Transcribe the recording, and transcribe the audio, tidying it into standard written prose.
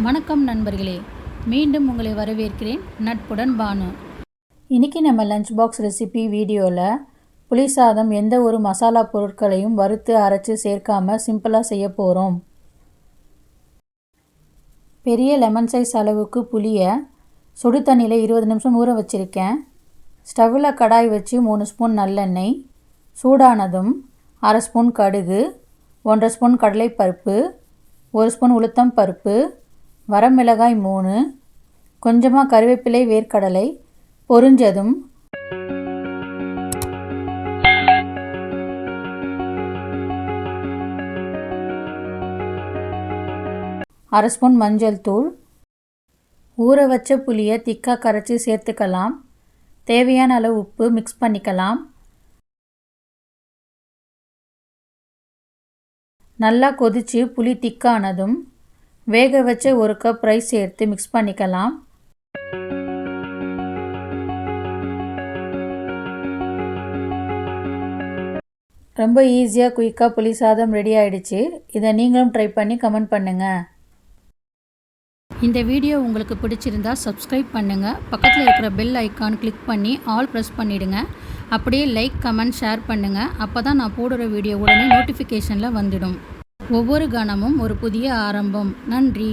வணக்கம் நண்பர்களே, மீண்டும் உங்களை வரவேற்கிறேன். நட்புடன் பானு. இன்றைக்கி நம்ம லஞ்ச் பாக்ஸ் ரெசிபி வீடியோவில் புளி சாதம் எந்த ஒரு மசாலா பொருட்களையும் வறுத்து அரைச்சி சேர்க்காமல் சிம்பிளாக செய்ய போகிறோம். பெரிய லெமன் சைஸ் அளவுக்கு புளியை சுடு தண்ணியில் 20 நிமிஷம் ஊற வச்சுருக்கேன். ஸ்டவ்வில் கடாய் வச்சு 3 ஸ்பூன் நல்லெண்ணெய் சூடானதும் 1/2 ஸ்பூன் கடுகு, 1/2 ஸ்பூன் கடலைப்பருப்பு, 1 ஸ்பூன் உளுத்தம் பருப்பு, வரமிளகாய் 3, கொஞ்சமாக கருவேப்பிலை, வேர்க்கடலை பொரிஞ்சதும் 1/2 ஸ்பூன் மஞ்சள் தூள், ஊற வச்ச புளியை திக்காக கரைச்சி சேர்த்துக்கலாம். தேவையான அளவு உப்பு மிக்ஸ் பண்ணிக்கலாம். நல்லா கொதித்து புளி திக்கானதும் வேக வச்ச 1 கப் ரைஸ் சேர்த்து மிக்ஸ் பண்ணிக்கலாம். ரொம்ப ஈஸியாக குயிக்காக புளி சாதம் ரெடி ஆகிடுச்சு. இதை நீங்களும் ட்ரை பண்ணி கமெண்ட் பண்ணுங்கள். இந்த வீடியோ உங்களுக்கு பிடிச்சிருந்தா சப்ஸ்கிரைப் பண்ணுங்கள். பக்கத்தில் இருக்கிற பெல் ஐக்கான் கிளிக் பண்ணி ஆல் ப்ரெஸ் பண்ணிவிடுங்க. அப்படியே லைக், கமெண்ட், ஷேர் பண்ணுங்கள். அப்போ தான் நான் போடுற வீடியோ உடனே நோட்டிஃபிகேஷனில் வந்துடும். ஒவ்வொரு கணமும் ஒரு புதிய ஆரம்பம். நன்றி.